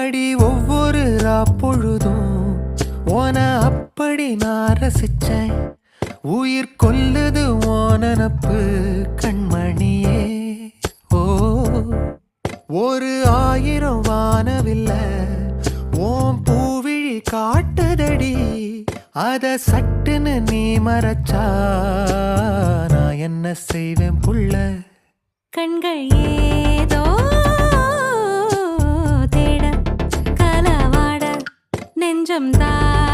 அடி ஒவ்வொரு பொழுதும் ஓன அப்படி நான் ரசிச்சேன். உயிர் கொல்லுது ஓனப்பு கண்மணியே. ஓ ஒரு 1000 வானவில்ல ஓம் பூவிழி காட்டுதடி. அத சட்டுன்னு நீ மறைச்சா நான் என்ன செய்வேன் புள்ள. கண்கள் ஏதோ தேட களவாட நெஞ்சம் தான்